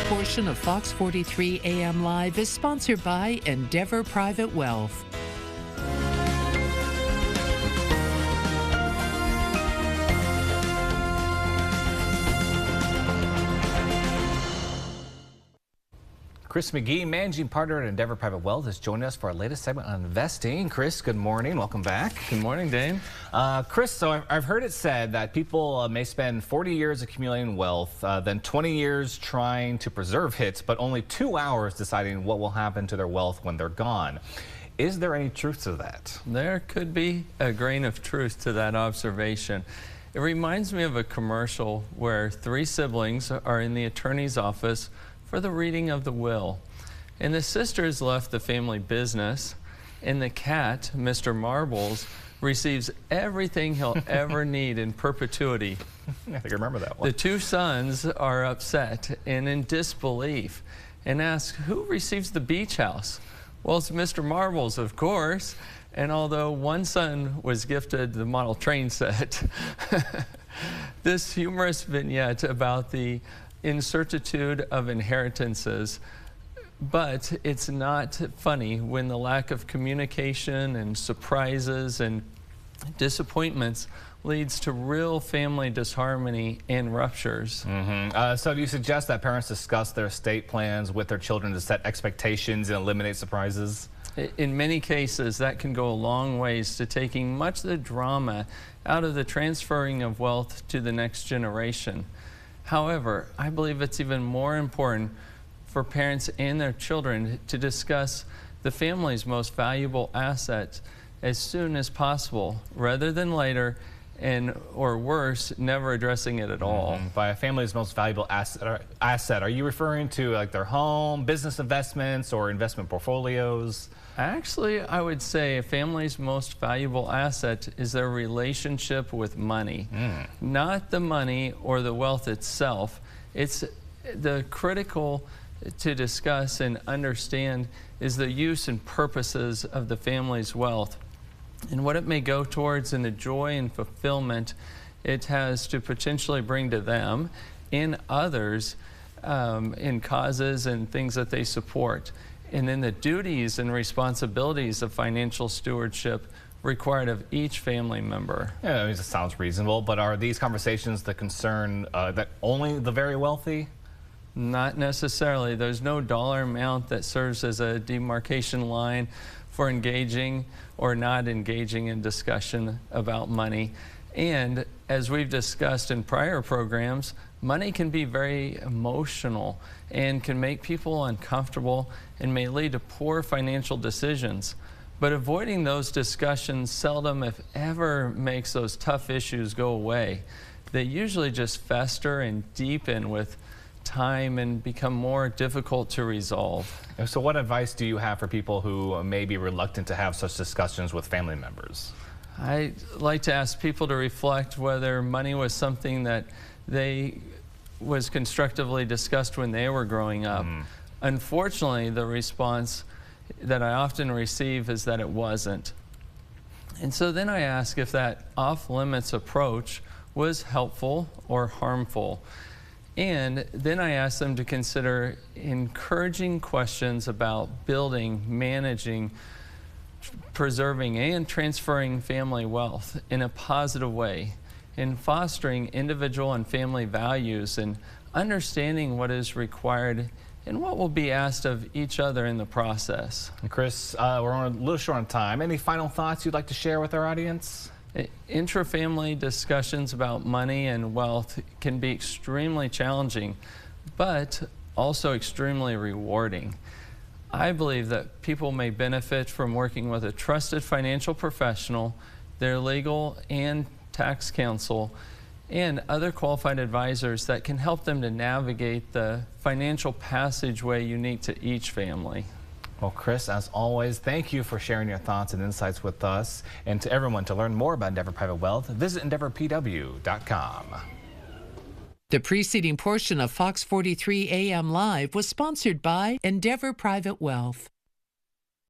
portion of Fox 43 AM Live is sponsored by Endeavor Private Wealth. Chris McGee, managing partner at Endeavor Private Wealth, is joining us for our latest segment on investing. Chris, good morning. Welcome back. Good morning, Dane. Chris, so I've heard it said that people may spend 40 years accumulating wealth, then 20 years trying to preserve it, but only 2 hours deciding what will happen to their wealth when they're gone. Is there any truth to that? There could be a grain of truth to that observation. It reminds me of a commercial where 3 siblings are in the attorney's office for the reading of the will. And the sisters left the family business, and the cat, Mr. Marbles, receives everything he'll ever need in perpetuity. I think I remember that one. The 2 sons are upset and in disbelief and ask, who receives the beach house? Well, it's Mr. Marbles, of course. And although one son was gifted the model train set, this humorous vignette about the incertitude of inheritances, but it's not funny when the lack of communication and surprises and disappointments leads to real family disharmony and ruptures. So do you suggest that parents discuss their estate plans with their children to set expectations and eliminate surprises? In many cases, that can go a long ways to taking much of the drama out of the transferring of wealth to the next generation. However, I believe it's even more important for parents and their children to discuss the family's most valuable asset as soon as possible, rather than later, and or worse, never addressing it at all. By a family's most valuable asset, are you referring to like their home, business investments, or investment portfolios? Actually, I would say a family's most valuable asset is their relationship with money. Not the money or the wealth itself. It's the critical to discuss and understand is the use and purposes of the family's wealth and what it may go towards and the joy and fulfillment it has to potentially bring to them and others in causes and things that they support. And then the duties and responsibilities of financial stewardship required of each family member. Yeah, I mean, it sounds reasonable, but are these conversations that concern that only the very wealthy? Not necessarily. There's no dollar amount that serves as a demarcation line for engaging or not engaging in discussion about money. And as we've discussed in prior programs, money can be very emotional and can make people uncomfortable and may lead to poor financial decisions. But avoiding those discussions seldom, if ever, makes those tough issues go away. They usually just fester and deepen with time and become more difficult to resolve. So what advice do you have for people who may be reluctant to have such discussions with family members? I like to ask people to reflect whether money was something that was constructively discussed when they were growing up. Unfortunately, the response that I often receive is that it wasn't. And so then I ask if that off-limits approach was helpful or harmful. And then I ask them to consider encouraging questions about building, managing, preserving, and transferring family wealth in a positive way, in fostering individual and family values and understanding what is required and what will be asked of each other in the process. Chris, we're on a little short on time. Any final thoughts you'd like to share with our audience? Intra-family discussions about money and wealth can be extremely challenging, but also extremely rewarding. I believe that people may benefit from working with a trusted financial professional, their legal and tax counsel, and other qualified advisors that can help them to navigate the financial passageway unique to each family. Well, Chris, as always, thank you for sharing your thoughts and insights with us. And to everyone, to learn more about Endeavor Private Wealth, visit EndeavorPW.com. The preceding portion of Fox 43 AM Live was sponsored by Endeavor Private Wealth.